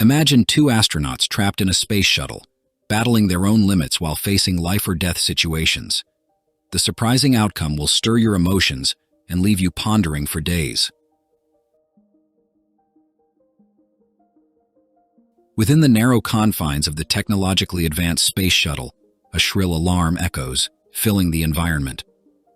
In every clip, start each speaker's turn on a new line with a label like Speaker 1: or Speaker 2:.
Speaker 1: Imagine two astronauts trapped in a space shuttle, battling their own limits while facing life-or-death situations. The surprising outcome will stir your emotions and leave you pondering for days. Within the narrow confines of the technologically advanced space shuttle, a shrill alarm echoes, filling the environment.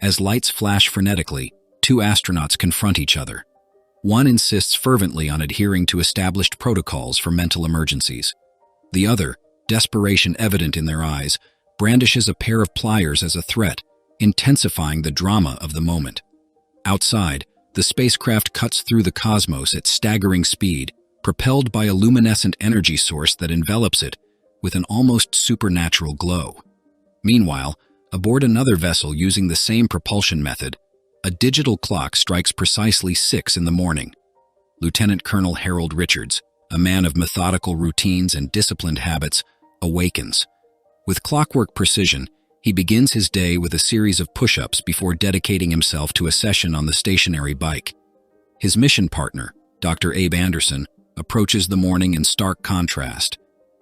Speaker 1: As lights flash frenetically, two astronauts confront each other. One insists fervently on adhering to established protocols for mental emergencies. The other, desperation evident in their eyes, brandishes a pair of pliers as a threat, intensifying the drama of the moment. Outside, the spacecraft cuts through the cosmos at staggering speed, propelled by a luminescent energy source that envelops it with an almost supernatural glow. Meanwhile, aboard another vessel using the same propulsion method, a digital clock strikes precisely 6 in the morning. Lieutenant Colonel Harold Richards, a man of methodical routines and disciplined habits, awakens. With clockwork precision, he begins his day with a series of push-ups before dedicating himself to a session on the stationary bike. His mission partner, Dr. Abe Anderson, approaches the morning in stark contrast.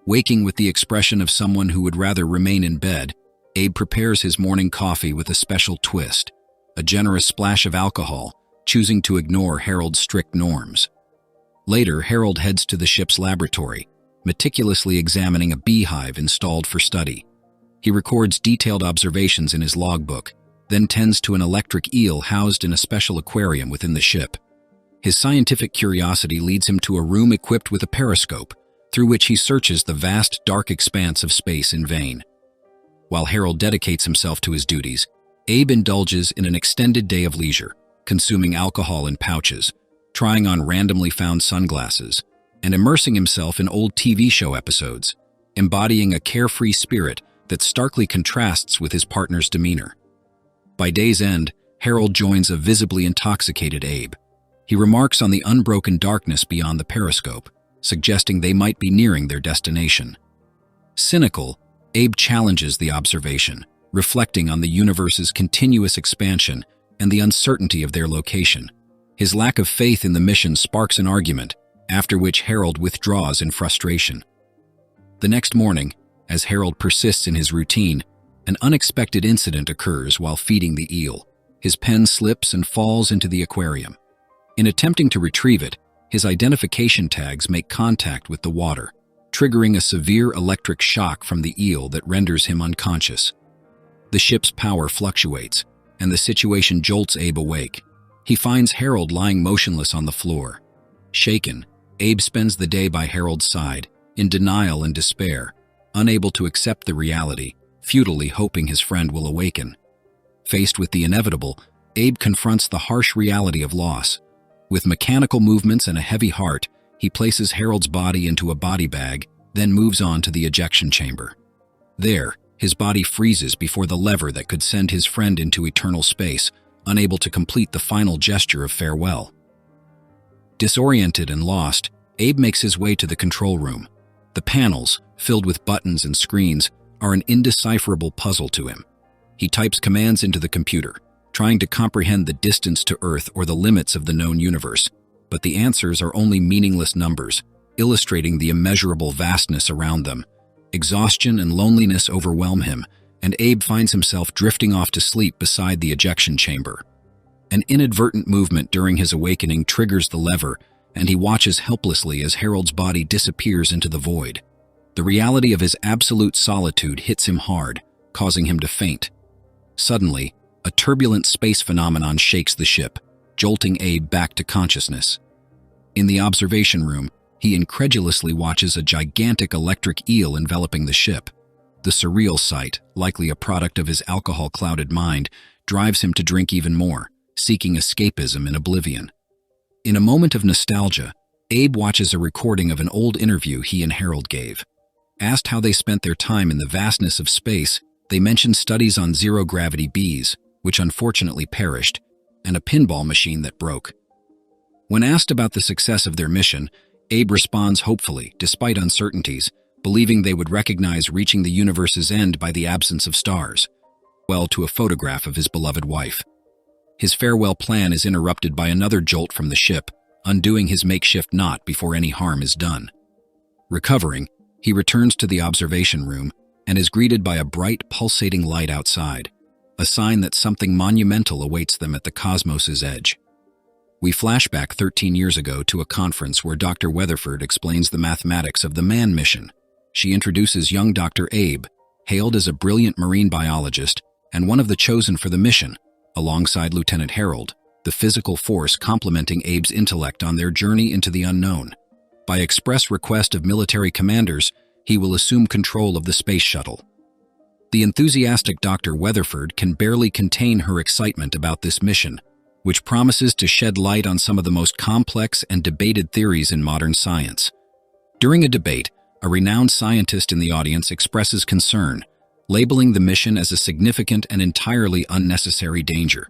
Speaker 1: Waking with the expression of someone who would rather remain in bed, Abe prepares his morning coffee with a special twist, a generous splash of alcohol, choosing to ignore Harold's strict norms. Later, Harold heads to the ship's laboratory, meticulously examining a beehive installed for study. He records detailed observations in his logbook, then tends to an electric eel housed in a special aquarium within the ship. His scientific curiosity leads him to a room equipped with a periscope, through which he searches the vast, dark expanse of space in vain. While Harold dedicates himself to his duties, Abe indulges in an extended day of leisure, consuming alcohol in pouches, trying on randomly found sunglasses, and immersing himself in old TV show episodes, embodying a carefree spirit that starkly contrasts with his partner's demeanor. By day's end, Harold joins a visibly intoxicated Abe. He remarks on the unbroken darkness beyond the periscope, suggesting they might be nearing their destination. Cynical, Abe challenges the observation, reflecting on the universe's continuous expansion and the uncertainty of their location. His lack of faith in the mission sparks an argument, after which Harold withdraws in frustration. The next morning, as Harold persists in his routine, an unexpected incident occurs while feeding the eel. His pen slips and falls into the aquarium. In attempting to retrieve it, his identification tags make contact with the water, triggering a severe electric shock from the eel that renders him unconscious. The ship's power fluctuates, and the situation jolts Abe awake. He finds Harold lying motionless on the floor. Shaken, Abe spends the day by Harold's side, in denial and despair, unable to accept the reality, futilely hoping his friend will awaken. Faced with the inevitable, Abe confronts the harsh reality of loss. With mechanical movements and a heavy heart, he places Harold's body into a body bag, then moves on to the ejection chamber. There, his body freezes before the lever that could send his friend into eternal space, unable to complete the final gesture of farewell. Disoriented and lost, Abe makes his way to the control room. The panels, filled with buttons and screens, are an indecipherable puzzle to him. He types commands into the computer, trying to comprehend the distance to Earth or the limits of the known universe, but the answers are only meaningless numbers, illustrating the immeasurable vastness around them. Exhaustion and loneliness overwhelm him, and Abe finds himself drifting off to sleep beside the ejection chamber. An inadvertent movement during his awakening triggers the lever, and he watches helplessly as Harold's body disappears into the void. The reality of his absolute solitude hits him hard, causing him to faint. Suddenly, a turbulent space phenomenon shakes the ship, jolting Abe back to consciousness. In the observation room, he incredulously watches a gigantic electric eel enveloping the ship. The surreal sight, likely a product of his alcohol-clouded mind, drives him to drink even more, seeking escapism in oblivion. In a moment of nostalgia, Abe watches a recording of an old interview he and Harold gave. Asked how they spent their time in the vastness of space, they mentioned studies on zero-gravity bees, which unfortunately perished, and a pinball machine that broke. When asked about the success of their mission, Abe responds hopefully, despite uncertainties, believing they would recognize reaching the universe's end by the absence of stars, well to a photograph of his beloved wife. His farewell plan is interrupted by another jolt from the ship, undoing his makeshift knot before any harm is done. Recovering, he returns to the observation room and is greeted by a bright, pulsating light outside, a sign that something monumental awaits them at the cosmos's edge. We flash back 13 years ago to a conference where Dr. Weatherford explains the mathematics of the Man mission. She introduces young Dr. Abe, hailed as a brilliant marine biologist and one of the chosen for the mission, alongside Lieutenant Harold, the physical force complementing Abe's intellect on their journey into the unknown. By express request of military commanders, he will assume control of the space shuttle. The enthusiastic Dr. Weatherford can barely contain her excitement about this mission, which promises to shed light on some of the most complex and debated theories in modern science. During a debate, a renowned scientist in the audience expresses concern, labeling the mission as a significant and entirely unnecessary danger.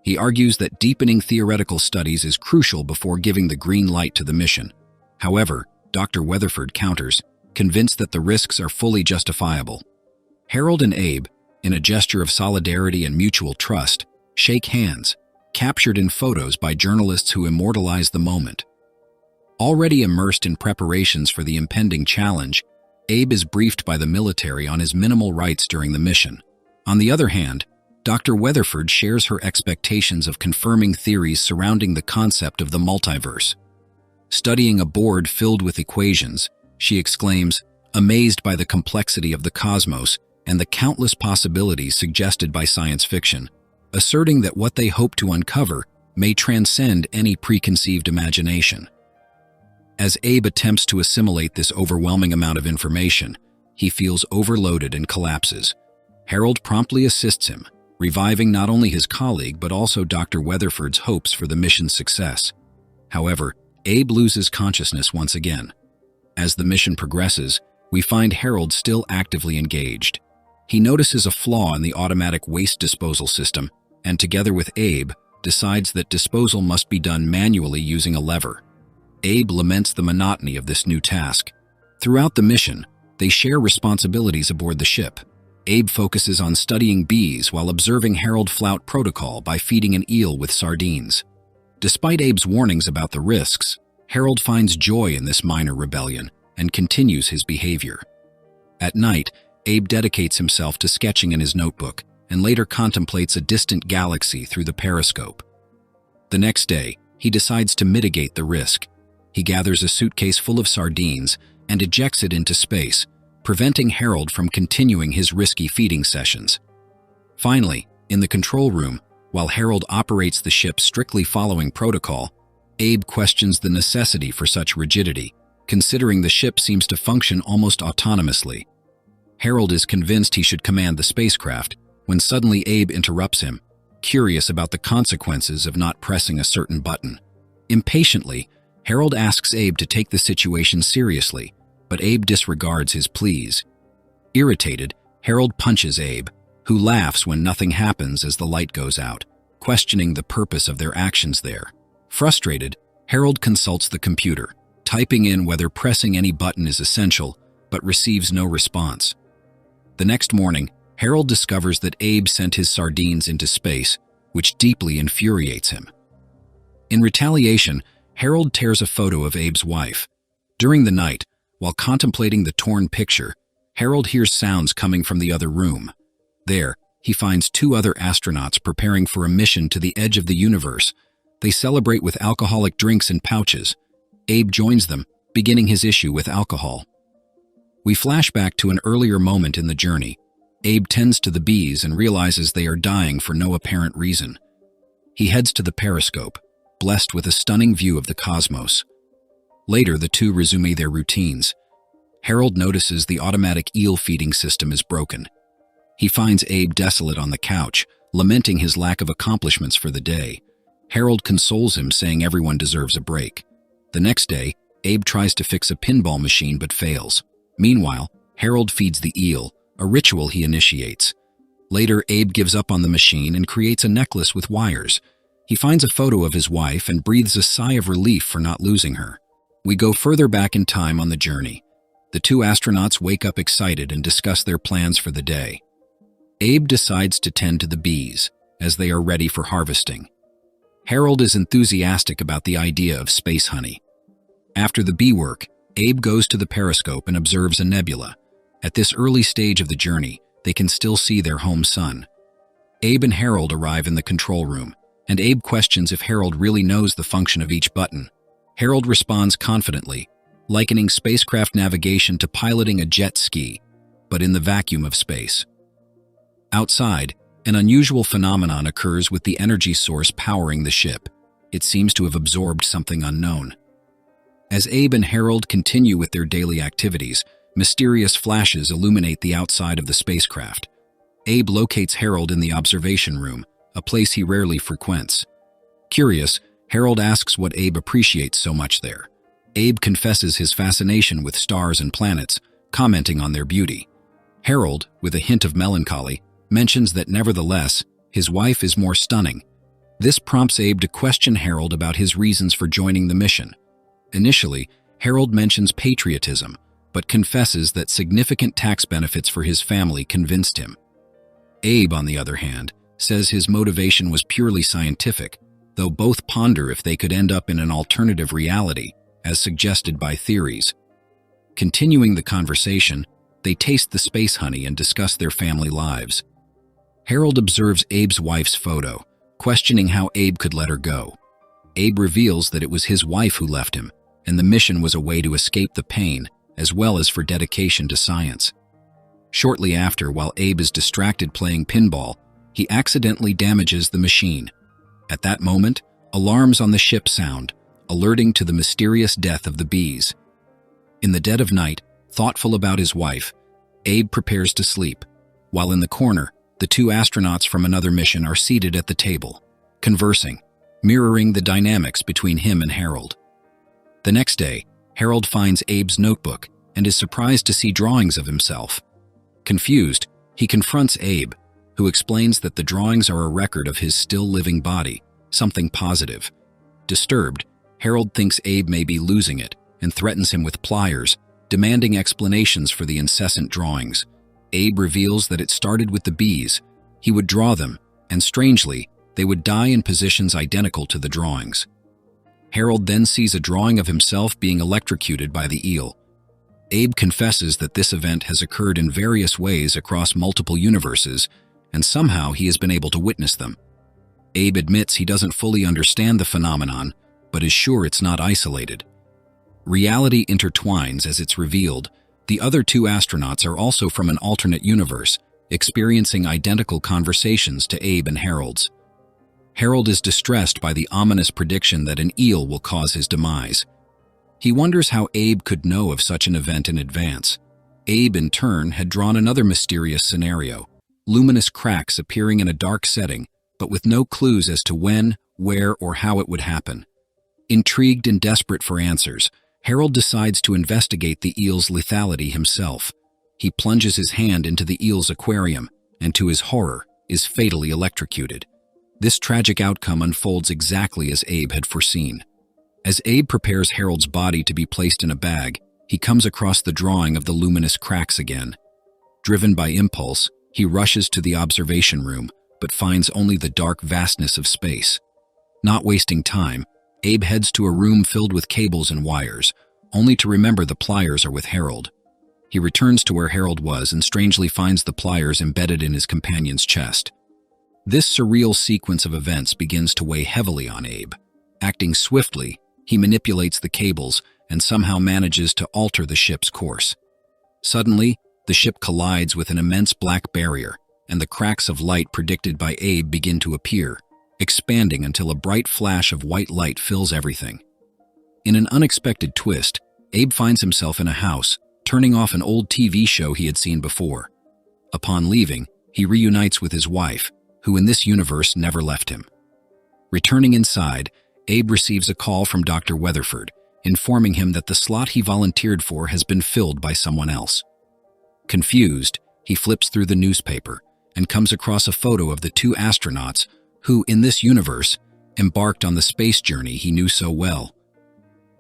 Speaker 1: He argues that deepening theoretical studies is crucial before giving the green light to the mission. However, Dr. Weatherford counters, convinced that the risks are fully justifiable. Harold and Abe, in a gesture of solidarity and mutual trust, shake hands, captured in photos by journalists who immortalize the moment. Already immersed in preparations for the impending challenge, Abe is briefed by the military on his minimal rights during the mission. On the other hand, Dr. Weatherford shares her expectations of confirming theories surrounding the concept of the multiverse. Studying a board filled with equations, she exclaims, amazed by the complexity of the cosmos and the countless possibilities suggested by science fiction, asserting that what they hope to uncover may transcend any preconceived imagination. As Abe attempts to assimilate this overwhelming amount of information, he feels overloaded and collapses. Harold promptly assists him, reviving not only his colleague but also Dr. Weatherford's hopes for the mission's success. However, Abe loses consciousness once again. As the mission progresses, we find Harold still actively engaged. He notices a flaw in the automatic waste disposal system and, together with Abe, decides that disposal must be done manually using a lever. Abe laments the monotony of this new task. Throughout the mission, they share responsibilities aboard the ship. Abe focuses on studying bees while observing Harold flout protocol by feeding an eel with sardines. Despite Abe's warnings about the risks, Harold finds joy in this minor rebellion and continues his behavior. At night, Abe dedicates himself to sketching in his notebook and later contemplates a distant galaxy through the periscope. The next day, he decides to mitigate the risk. He gathers a suitcase full of sardines and ejects it into space, preventing Harold from continuing his risky feeding sessions. Finally, in the control room, while Harold operates the ship strictly following protocol, Abe questions the necessity for such rigidity, considering the ship seems to function almost autonomously. Harold is convinced he should command the spacecraft, when suddenly Abe interrupts him, curious about the consequences of not pressing a certain button. Impatiently, Harold asks Abe to take the situation seriously, but Abe disregards his pleas. Irritated, Harold punches Abe, who laughs when nothing happens as the light goes out, questioning the purpose of their actions there. Frustrated, Harold consults the computer, typing in whether pressing any button is essential, but receives no response. The next morning, Harold discovers that Abe sent his sardines into space, which deeply infuriates him. In retaliation, Harold tears a photo of Abe's wife. During the night, while contemplating the torn picture, Harold hears sounds coming from the other room. There, he finds two other astronauts preparing for a mission to the edge of the universe. They celebrate with alcoholic drinks in pouches. Abe joins them, beginning his issue with alcohol. We flash back to an earlier moment in the journey. Abe tends to the bees and realizes they are dying for no apparent reason. He heads to the periscope, blessed with a stunning view of the cosmos. Later, the two resume their routines. Harold notices the automatic eel feeding system is broken. He finds Abe desolate on the couch, lamenting his lack of accomplishments for the day. Harold consoles him, saying everyone deserves a break. The next day, Abe tries to fix a pinball machine but fails. Meanwhile, Harold feeds the eel, a ritual he initiates. Later, Abe gives up on the machine and creates a necklace with wires. He finds a photo of his wife and breathes a sigh of relief for not losing her. We go further back in time on the journey. The two astronauts wake up excited and discuss their plans for the day. Abe decides to tend to the bees, as they are ready for harvesting. Harold is enthusiastic about the idea of space honey. After the bee work, Abe goes to the periscope and observes a nebula. At this early stage of the journey, they can still see their home sun. Abe and Harold arrive in the control room, and Abe questions if Harold really knows the function of each button. Harold responds confidently, likening spacecraft navigation to piloting a jet ski, but in the vacuum of space. Outside, an unusual phenomenon occurs with the energy source powering the ship. It seems to have absorbed something unknown. As Abe and Harold continue with their daily activities, mysterious flashes illuminate the outside of the spacecraft. Abe locates Harold in the observation room, a place he rarely frequents. Curious, Harold asks what Abe appreciates so much there. Abe confesses his fascination with stars and planets, commenting on their beauty. Harold, with a hint of melancholy, mentions that nevertheless, his wife is more stunning. This prompts Abe to question Harold about his reasons for joining the mission. Initially, Harold mentions patriotism, but confesses that significant tax benefits for his family convinced him. Abe, on the other hand, says his motivation was purely scientific, though both ponder if they could end up in an alternative reality, as suggested by theories. Continuing the conversation, they taste the space honey and discuss their family lives. Harold observes Abe's wife's photo, questioning how Abe could let her go. Abe reveals that it was his wife who left him, and the mission was a way to escape the pain, as well as for dedication to science. Shortly after, while Abe is distracted playing pinball, he accidentally damages the machine. At that moment, alarms on the ship sound, alerting to the mysterious death of the bees. In the dead of night, thoughtful about his wife, Abe prepares to sleep, while in the corner, the two astronauts from another mission are seated at the table, conversing, mirroring the dynamics between him and Harold. The next day, Harold finds Abe's notebook and is surprised to see drawings of himself. Confused, he confronts Abe, who explains that the drawings are a record of his still-living body, something positive. Disturbed, Harold thinks Abe may be losing it and threatens him with pliers, demanding explanations for the incessant drawings. Abe reveals that it started with the bees. He would draw them, and strangely, they would die in positions identical to the drawings. Harold then sees a drawing of himself being electrocuted by the eel. Abe confesses that this event has occurred in various ways across multiple universes, and somehow he has been able to witness them. Abe admits he doesn't fully understand the phenomenon, but is sure it's not isolated. Reality intertwines as it's revealed. The other two astronauts are also from an alternate universe, experiencing identical conversations to Abe and Harold's. Harold is distressed by the ominous prediction that an eel will cause his demise. He wonders how Abe could know of such an event in advance. Abe, in turn, had drawn another mysterious scenario, luminous cracks appearing in a dark setting, but with no clues as to when, where, or how it would happen. Intrigued and desperate for answers, Harold decides to investigate the eel's lethality himself. He plunges his hand into the eel's aquarium, and to his horror, is fatally electrocuted. This tragic outcome unfolds exactly as Abe had foreseen. As Abe prepares Harold's body to be placed in a bag, he comes across the drawing of the luminous cracks again. Driven by impulse, he rushes to the observation room, but finds only the dark vastness of space. Not wasting time, Abe heads to a room filled with cables and wires, only to remember the pliers are with Harold. He returns to where Harold was and strangely finds the pliers embedded in his companion's chest. This surreal sequence of events begins to weigh heavily on Abe. Acting swiftly, he manipulates the cables and somehow manages to alter the ship's course. Suddenly, the ship collides with an immense black barrier, and the cracks of light predicted by Abe begin to appear, expanding until a bright flash of white light fills everything. In an unexpected twist, Abe finds himself in a house, turning off an old TV show he had seen before. Upon leaving, he reunites with his wife, who in this universe never left him. Returning inside, Abe receives a call from Dr. Weatherford, informing him that the slot he volunteered for has been filled by someone else. Confused, he flips through the newspaper and comes across a photo of the two astronauts who, in this universe, embarked on the space journey he knew so well.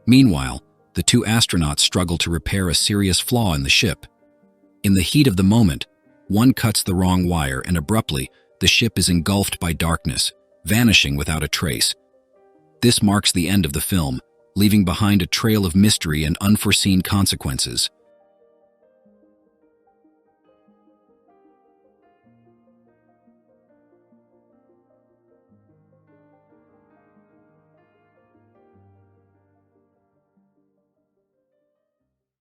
Speaker 1: Meanwhile, the two astronauts struggle to repair a serious flaw in the ship. In the heat of the moment, one cuts the wrong wire and abruptly, the ship is engulfed by darkness, vanishing without a trace. This marks the end of the film, leaving behind a trail of mystery and unforeseen consequences.